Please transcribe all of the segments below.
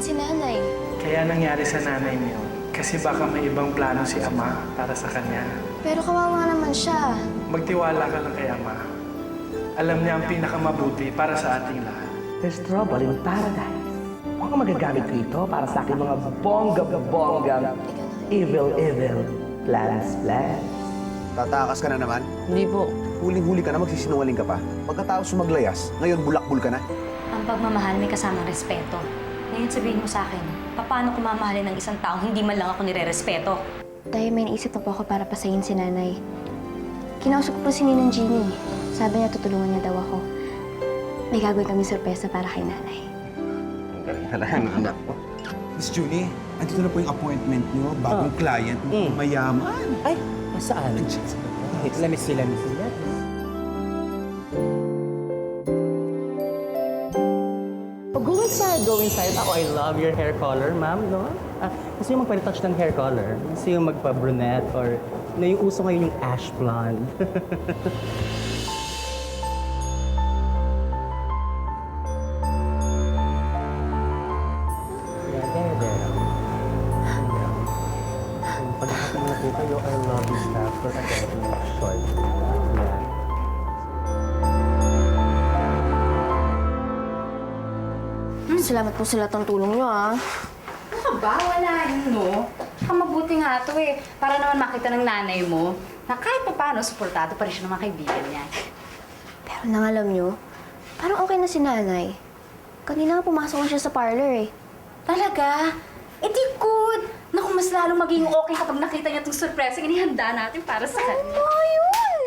si nanay. Kaya nangyari sa nanay mo yun. Kasi baka may ibang plano si Ama para sa kanya. Pero kawawa naman siya. Magtiwala ka lang kay Ama. Alam niya ang pinakamabuti para sa ating lahat. There's trouble in paradise. Baka magagamit ko ito para sa aking mga bongga-bongga, evil plans. Tatakas ka na naman? Hindi po. Huling-huli ka na, magsisinungaling ka pa. Pagkatapos sumaglayas, ngayon bulakbul ka na. Ang pagmamahal may kasamang respeto. Ngayon sabihin mo sa akin, paano ko mamahalin ng isang taong hindi man lang ako nire-respeto? Dahil may naisip na po ako para pasayin si nanay. Kinausap ko po si Ninang Jeannie. Sabi niya tutulungan niya daw ako. May gagawin kami sorpresa para kay nanay. Ang galing talaga ng anak ko. Miss Julie, andito na po yung appointment nyo. Bagong client, mayaman. Ay, saan? Let me see. Oh, go inside. Ako, I love your hair color, ma'am, no? Gusto yung magpa-retouch ng hair color? Gusto yung magpa-brunette or na yung uso ngayon yung ash blonde? Pagkakataon na po kayo, I love you, staff, for a very short. Yeah. Salamat po sa lahat ng tulong niyo, ah. Ano ba? Wala yun, no? Mabuti nga ito eh. Para naman makita ng nanay mo na kahit pa paano, suportado pa rin siya ng mga kaibigan niya. Pero nang alam niyo, parang okay na si nanay. Kanina nga pumasok na siya sa parlor, eh. Talaga? Eh di good! Naku, mas lalong maging okay kapag nakita niya itong surprise yung inihanda natin para sa kanya. Ano yun?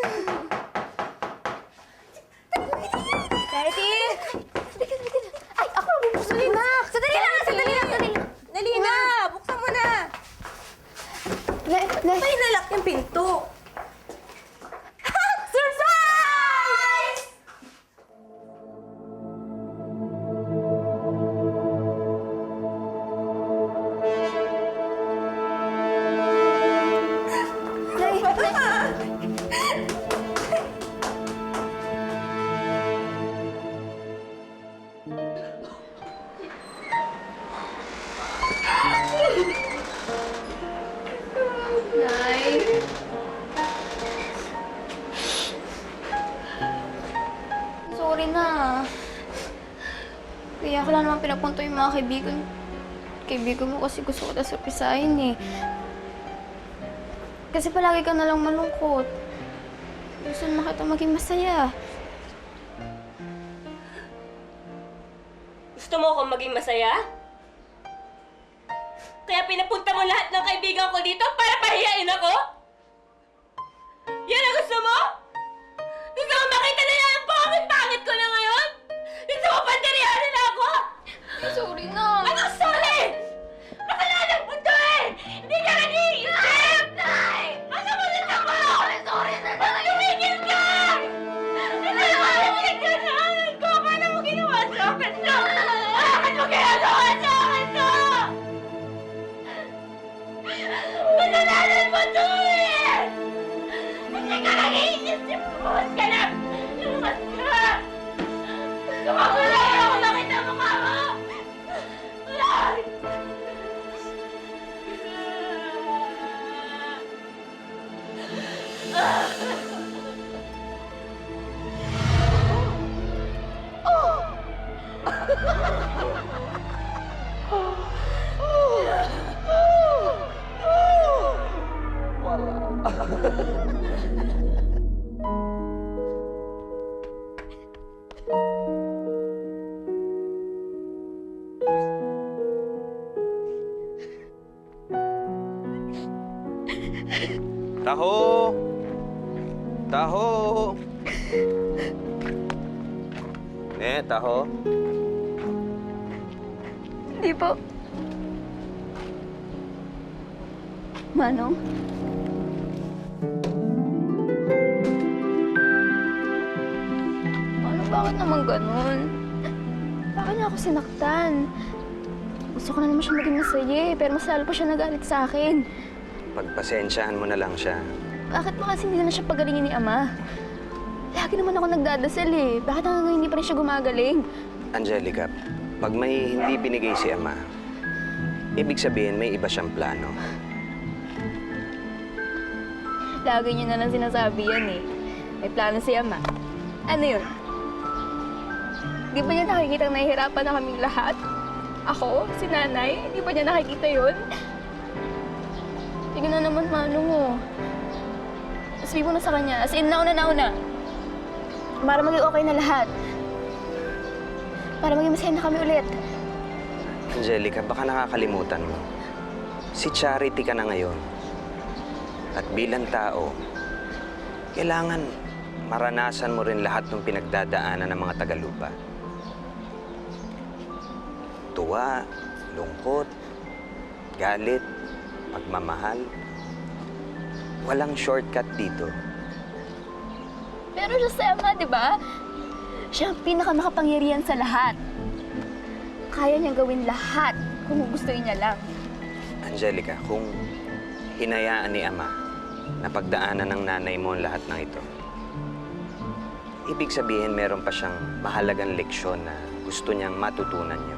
Betty! Ay, ako nabubusuli na! Sandali lang! Dali na! Buksan mo na! Nay! Nalak yung pinto! Sorry na. Kaya ko lang naman pinapunto yung mga kaibigan mo kasi gusto ko na surprisahin, eh. Kasi palagi ka nalang malungkot. Gusto na kita maging masaya. Gusto mo akong maging masaya? Kaya pinapunta mo lahat ng kaibigan ko dito para pahiyain ako? Yan ang gusto mo? Gusto mo makita na yan ang pangit-pangit ko na ngayon? Gusto mo pandiriyanin ako? Sorry na. Ano sorry? Nakalalang mo to eh! Hindi ka nag-iisip! Nay! Ano mo na sa mo? Sorry na! Tumigil ka! Tumigil ka na! Ko, paano mo ginawa sa akin to? Bakit mo ginagawa sa akin to? Kasalanan mo to eh! Hindi ka nag-iisip! Lumabas ka na! Lumabas ka! Kumagulay ako nakita mo nga mo! Ay! Taho! Taho! Taho? Hindi po. Manong? Bakit naman ganun? Bakit niya ako sinaktan? Gusto ko na naman siya maging masaya eh, pero mas lalo pa siya nagalit sa akin. Pagpasensyahan mo na lang siya. Bakit ba kasi hindi na siya pagalingin ni Ama? Lagi naman ako nagdadasal eh. Bakit hanggang ngayon hindi pa rin siya gumagaling? Angelica, pag may hindi binigay si Ama, Ibig sabihin, may iba siyang plano. Lagi niyo na lang sinasabi yan eh. May plano si Ama. Ano yun? Di ba niya nakikita nahihirapan na kaming lahat? Ako? Si Nanay? Di ba niya nakikita yun? Sige na naman, Manong mo. Sabi mo na sa kanya, as in, nauna. Para maging okay na lahat. Para maging masaya na kami ulit. Angelica, baka nakakalimutan mo. Si Charity ka na ngayon. At bilang tao, kailangan maranasan mo rin lahat ng pinagdadaanan ng mga tagalupa. Tuwa, lungkot, galit, pagmamahal. Walang shortcut dito. Pero siya si Ama, di ba? Siya ang pinakamakapangyarihan sa lahat. Kaya niyang gawin lahat kung gustuin niya lang. Angelica, kung hinayaan ni Ama na pagdaanan ng nanay mo ang lahat ng ito, ibig sabihin meron pa siyang mahalagang leksyon na gusto niyang matutunan niyo.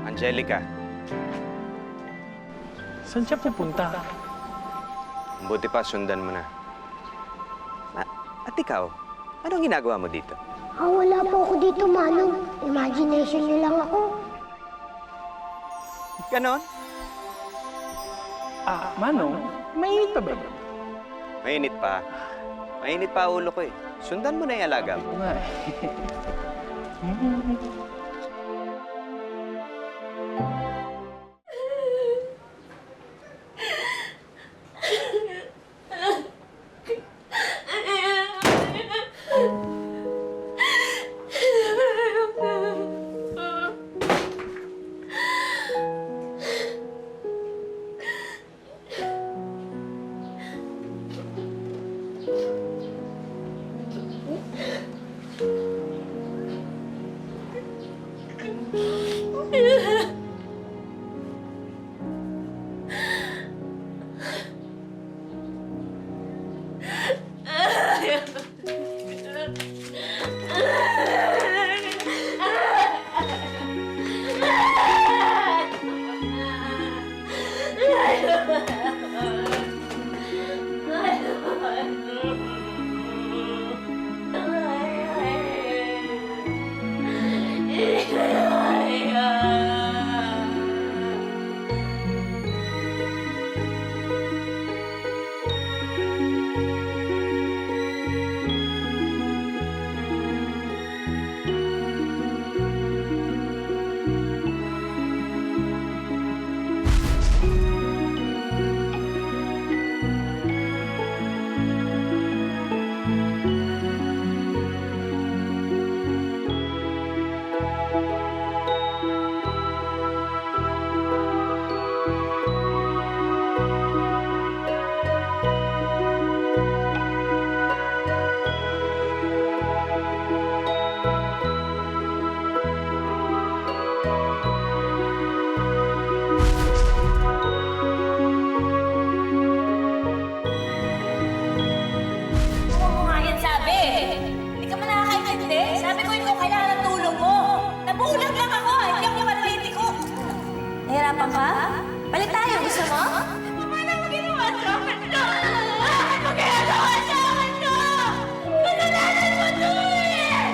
Angelica, Saan siya pupunta? buti pa sundan mo na. At ikaw, anong ginagawa mo dito? Wala po ako dito, Manong. Imagination niyo lang ako. Ganon? Manong, mainit pa ba? Mainit pa. Mainit pa ulo ko eh. Sundan mo na yung alaga mo. Oo nga eh. Nahirapan ka? Palit tayo, gusto mo? Paano mo ginawa sa akin to? Ano ginagawa sa akin to? Kasalanan mo to eh!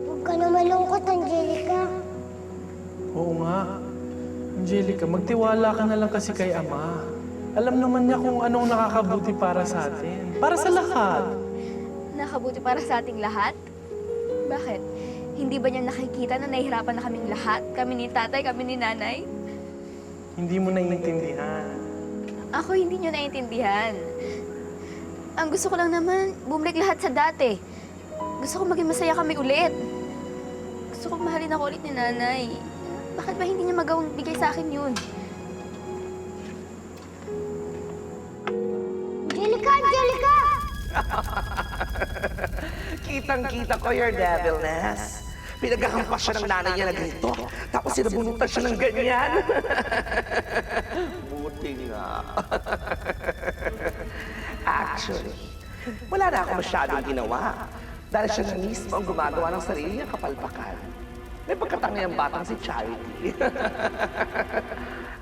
Huwag ka na malungkot, Angelica. Oo nga. Angelica, magtiwala ka na lang kasi kay Ama. Alam naman niya kung anong nakakabuti para sa atin. Para sa lahat. Nakabuti para sa ating lahat? Bakit? Hindi ba niya nakikita na nahihirapan na kaming lahat? Kami ni tatay, kami ni nanay? Hindi mo naiintindihan. Ako hindi niyo naiintindihan. Ang gusto ko lang naman, bumalik lahat sa dati. Gusto ko maging masaya kami ulit. Gusto ko mahalin ako ulit ni nanay. Bakit ba hindi niya magawang bigay sa akin yun? Angelica, Angelica! Kitang-kita ko your devilness. Pinagkakampas siya ng nanay niya na ganito. Tapos sinabunutan siya ng ganyan. Buti nga. Actually, wala na ako masyadong ginawa. Dahil siya na mismo ang gumagawa ng sarili niyang kapalpakan. May pagkatangi ang batang si Charity.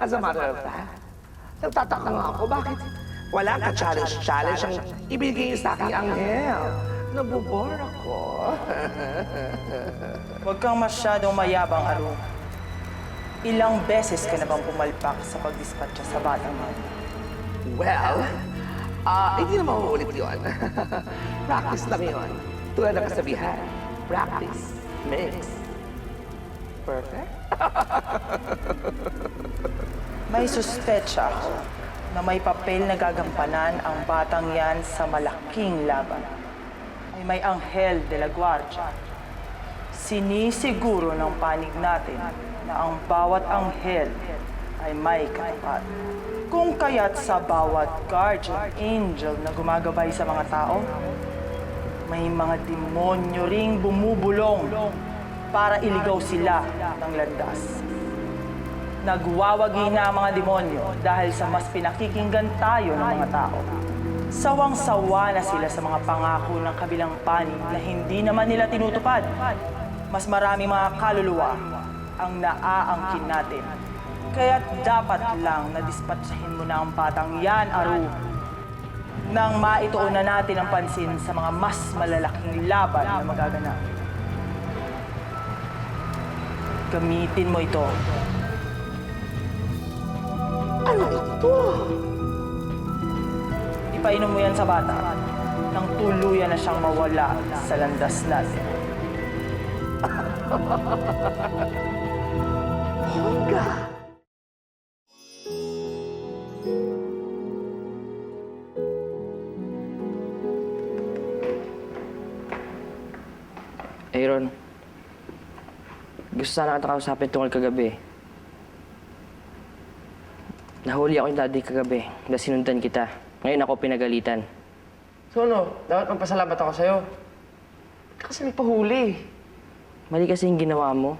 As a matter of fact, nagtataka nga ako bakit wala ka challenge ang ibigay niyo sa aking anghel. Nabubor ako. Huwag kang masyadong mayabang, Aru. Ilang beses ka na bang pumalpak sa pagdispatcha sa batang man? Well, hindi na mauulit yun. Practice lang yun. Tulad ng kasabihan, practice makes perfect. May suspecha ako na may papel na gagampanan ang batang yan sa malaking laban. Ay may Anghel de la Guardia. Sinisiguro ng panig natin na ang bawat anghel ay may katapat. Kung kaya't sa bawat guardian angel na gumagabay sa mga tao, may mga demonyo ring bumubulong para iligaw sila ng landas. Nagwawagi na ang mga demonyo dahil sa mas pinakikinggan tayo ng mga tao. Sawang-sawa na sila sa mga pangako ng kabilang panig na hindi naman nila tinutupad. Mas maraming mga kaluluwa ang naaangkin natin. Kaya dapat lang na dispatsahin mo na ang batang yan, Aru, nang maituon na natin ang pansin sa mga mas malalaking laban na magaganap. Gamitin mo ito. Ano ito? Ipainom mo yan sa bata nang tuluyan na siyang mawala sa landas natin. Hangga! Aaron, gusto sana kita kausapin tungkol kagabi. Nahuli ako yung daddy kagabi dahil sinundan kita. Ngayon ako pinagalitan. So ano, dapat magpasalamat ako sa'yo. Kasi may pahuli. Mali kasi yung ginawa mo.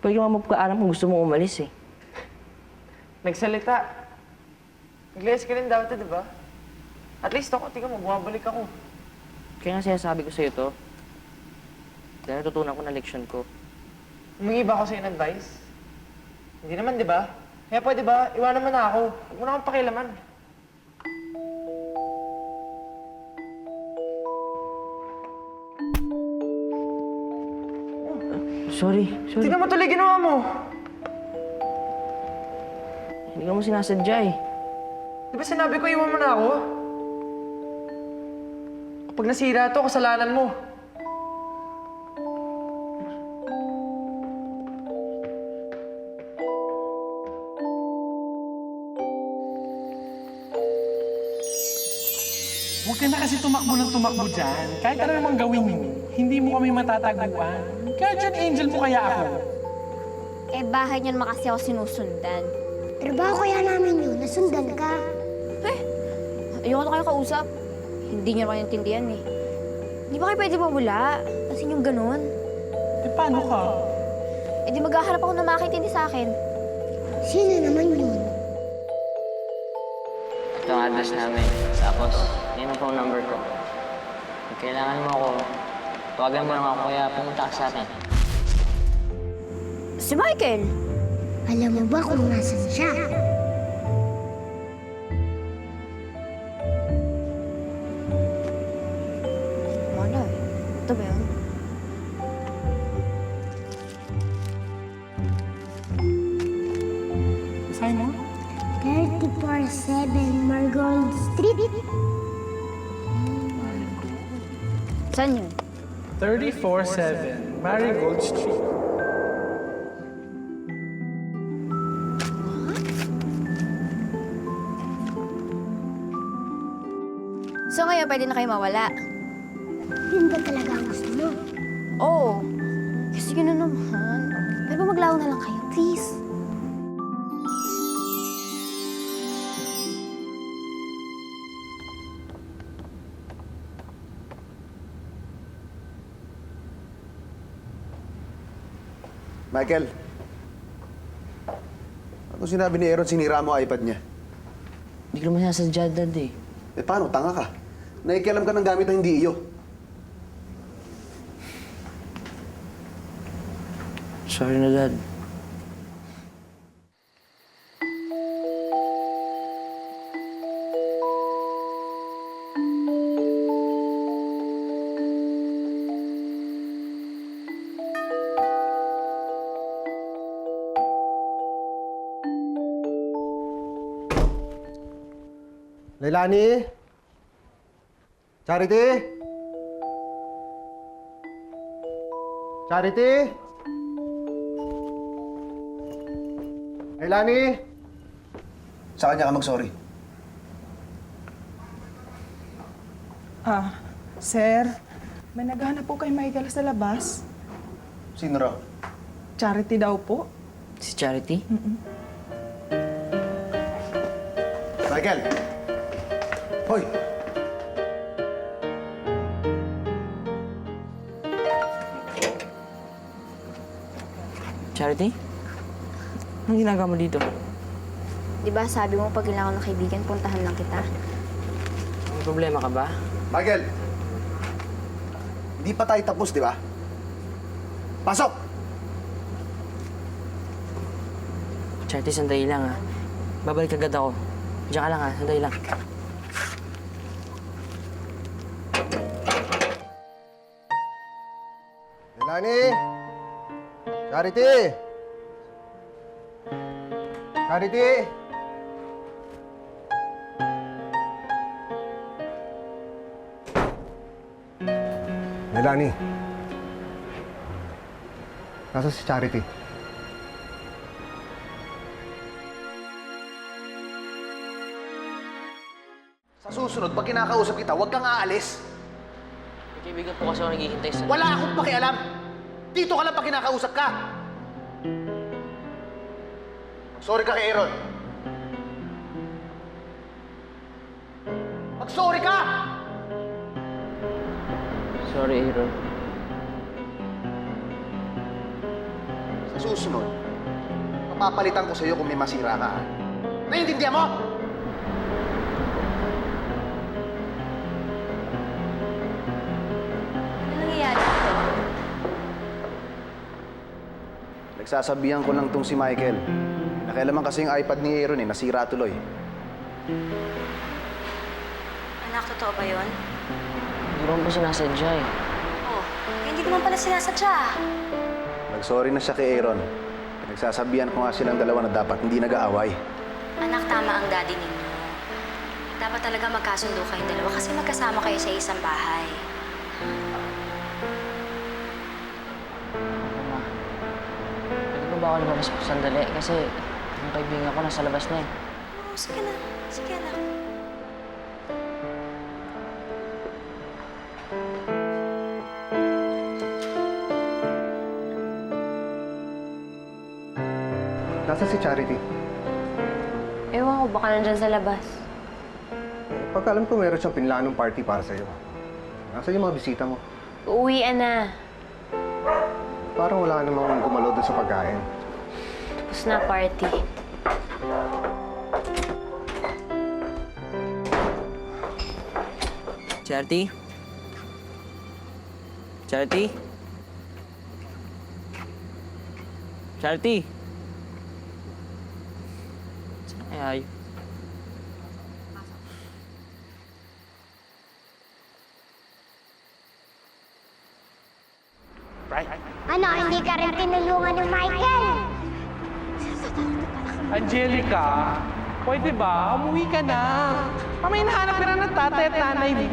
Pwede ka magpaalam kung gusto mo umalis eh. Nagsalita. Nag-less ka rin dati, di ba? At least ako, tingnan mo, bumabalik ako. Kaya nga sinasabi ko sa'yo to. Dahil natutunan ko na leksyon ko. Humingi ba ako sa'yo ng advice? Hindi naman, di ba? Kaya pwede ba, iwanan mo na ako. Huwag mo na akong pakialaman. Sorry. Tingnan mo tuloy ginawa mo. Hindi ka mo sinasadya eh. Di ba sinabi ko, iwan mo na ako? Kapag nasira to, kasalanan mo. Huwag ka na kasi tumakbo ng tumakbo dyan. Kahit ano namang gawin mo, hindi mo kami matataguan. Guardian angel mo kaya ako. Eh, bahay niyo naman kasi ako sinusundan. Trabaho kaya namin yun, nasundan ka. Ayoko na kayo kausap. Hindi niyo naman intindihan eh. Hindi ba kayo pwede mawala? Kasi yung ganun. Eh, paano ka? Eh di maghaharap ako na makakintindi sa akin. Sino naman yun? Ito ang address namin. Tapos, yan ang phone number ko. Kung kailangan mo ako, tawagan mo lang ako kaya pumunta ka sa atin. Si Michael! Alam mo ba kung nasan siya? Wala eh. Ito ba yun? Basahin mo? 34-7 Marigold Street. Saan yun? 34-7 Marigold Street. So ngayon, pwede na kayo mawala. Yun ba talaga ang gusto mo? Oo. Kasi yun na naman. Pwede ba maglaho na lang kayo, please? Michael, ano sinabi ni Aaron sinira mo iPad niya? Hindi ko naman sinasadya, Dad eh. Eh paano? Tanga ka. Nakikialam ka ng gamit na hindi iyo. Sorry na, Dad. Leilani? Charity? Charity? Leilani? Sa kanya ka mag-sorry. Sir, may naghahanap po kay Michael sa labas. Sino raw? Charity daw po. Si Charity? Michael! Hoy! Charity? Anong ginagawa mo dito? Di ba sabi mo pag kailangan ng kaibigan, puntahan lang kita? May problema ka ba? Michael! Hindi pa tayo tapos, di ba? Pasok! Charity, sandali lang ha. Babalik agad ako. Diyan ka lang ha, sandali lang. Leilani? Charity? Charity? Leilani? Nasaan si Charity? Sa susunod, pag kinakausap kita, huwag kang aalis. May kaibigan po kasi ako naghihintay sa... Wala akong pakialam. Dito ka lang pag kinakausap ka. Sorry ka kay Aaron. Mag-sorry ka! Sorry, Aaron. Sa susunod, papapalitan ko sa'yo kung may masira ka. Naiintindihan mo? Ano nangyayari dito? Nagsasabihan ko lang tong si Michael. Nakialaman kasi yung iPad ni Aaron nasira tuloy. Anak, totoo ba yun? Hindi ko po sinasadya eh. Oh, hindi naman pala sinasadya. Nag-sorry na siya kay Aaron. Nagsasabihan ko nga silang dalawa na dapat hindi nag-aaway. Anak, tama ang daddy ninyo. Dapat talaga magkasundo kayong dalawa kasi magkasama kayo sa isang bahay. Pwede ko ba ako lumabas po sandali? Kasi yung kaibigan ko nasa labas na eh. Oh, sige na. Sige, anak. Nasaan si Charity? Ewan ko, baka nandyan sa labas. Pagkalam ko meron siyang pinlanong party para sa'yo. Nasaan yung mga bisita mo? Uuwian na. Parang wala namang gumalaw doon sa pagkain. Tapos na party. Charity? Charity? Charity? Saan kaya yun? Ano, hindi ka rin tinulungan ni Michael? Angelica, pwede ba? Umuwi ka na. Mamay nahanap ka na ng tatay at nanay mo.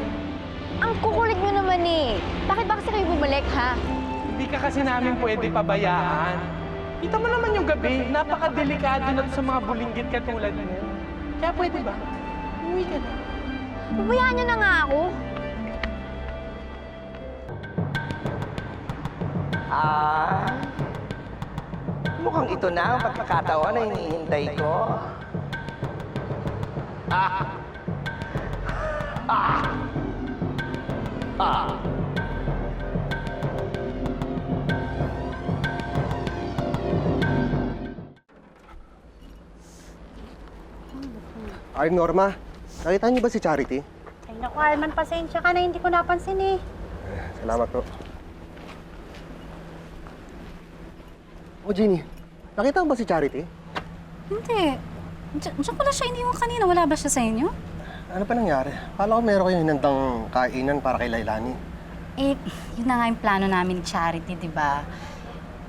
Ang kukulit mo naman eh. Bakit ba kasi kayo bumalik, ha? Hindi ka kasi namin pwede pabayaan. Kita mo naman yung gabi, napakadelikado na to sa mga bulinggit katulad mo. Kaya pwede ba? Umuwi ka na. Pabayaan niyo na nga ako. Mukhang ito na ang pagkakataon na hinihintay ko. Ay, Norma, nakita niyo ba si Charity? Ay naku, Alman, pasensya ka na, hindi ko napansin eh. Salamat po. O, Jeannie, nakita mo ba si Charity? Hindi. Diyan ko lang siya iniwan kanina. Wala ba siya sa inyo? Ano pa nangyari? Kala ko meron kayong hinandang kainan para kay Lailani. Eh, yun na nga yung plano namin ni Charity, di ba?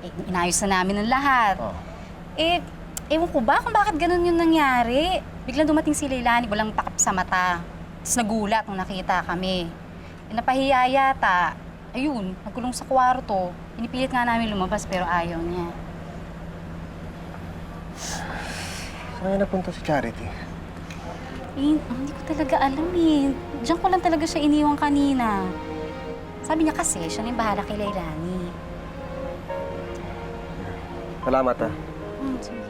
Eh, inayos na namin ang lahat. Eh, ewan ko ba kung bakit ganun yung nangyari? Biglang dumating si Leilani, walang takap sa mata. Tapos nagulat nung nakita kami. Eh, napahiya yata. Ayun, nagkulong sa kwarto. Pinipilit nga namin lumabas pero ayaw niya. Saan nga napunta si Charity? Eh, hindi ko talaga alam eh. Diyan ko lang talaga siya iniwan kanina. Sabi niya kasi, siya na yung bahala kay Leilani. Salamat, ha. Sige.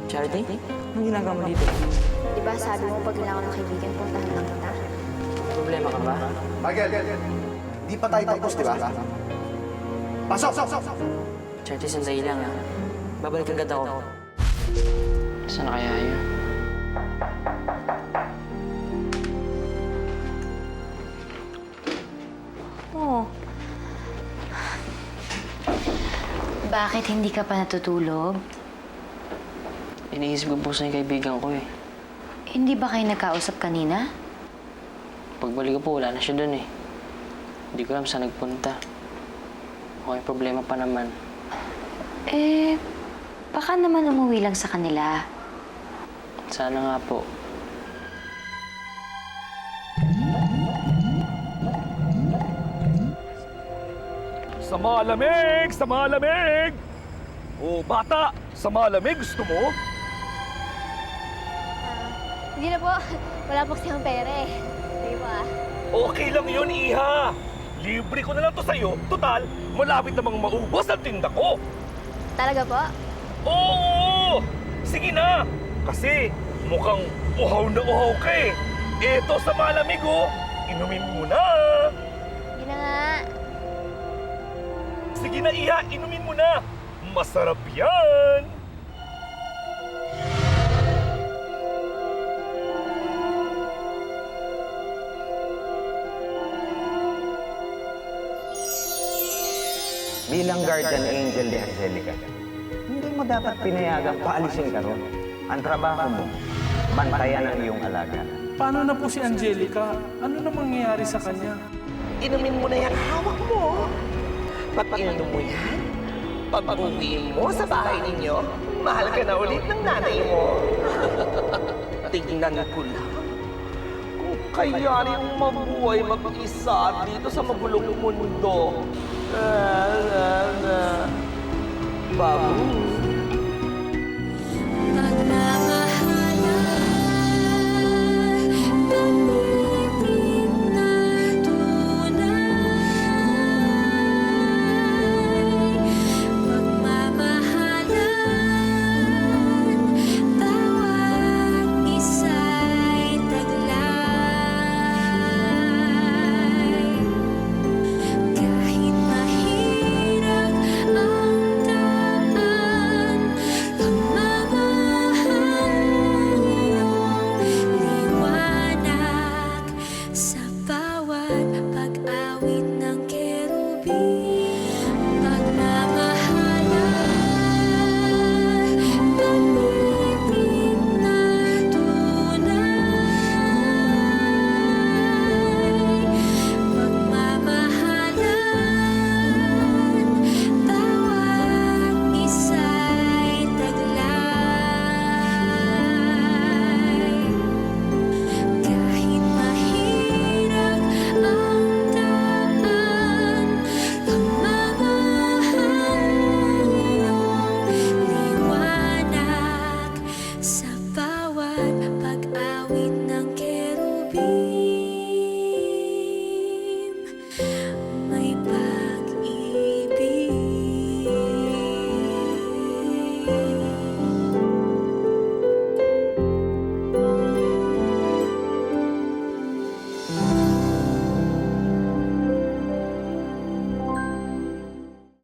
Charity? Anong ginagawa mo dito? Di ba sabi mo pag kailangan ng kaibigan, puntahan lang kita? Problema ka ba? Michael, di pa tayo tapos, di ba? Pasok! Charity, sandali lang ah. Babalik agad ako. Saan na kaya yun? Oh. Bakit hindi ka pa natutulog? Iniisip ko po sa yung kaibigan ko eh. Hindi ba kayo nagkausap kanina? Pagbalik ko po, wala na siya dun eh. Hindi ko alam saan nagpunta. Okay, problema pa naman. Eh, baka naman umuwi lang sa kanila. Sana nga po. Sa malamig! Sa malamig! O bata, sa malamig gusto mo? Hindi na po. Wala po siyang pera eh. Hindi po ah. Okay lang yun, Iha. Libre ko na lang to sa'yo. Total, malapit namang maubos ang tinda ko. Talaga po? Oo! Sige na! Kasi mukhang uhaw na uhaw ka eh. Eto sa malamig oh. Inumin mo na. Hindi na nga. Sige na, Iha. Inumin mo na. Masarap yan. Bilang guardian angel ni Angelica, hindi mo dapat pinayagang paalisin ka ron. Ang trabaho mo, bantayan ang iyong alaga. Paano na po si Angelica? Ano na mangyayari sa kanya? Inumin mo na yan. Hawak mo. Pag inumin mo yan, pag uwi mo sa bahay ninyo, mahal ka na ulit ng nanay mo. Tingnan ko lang. Kung kayaring mabuhay mag-isa dito sa magulong mundo. Babu.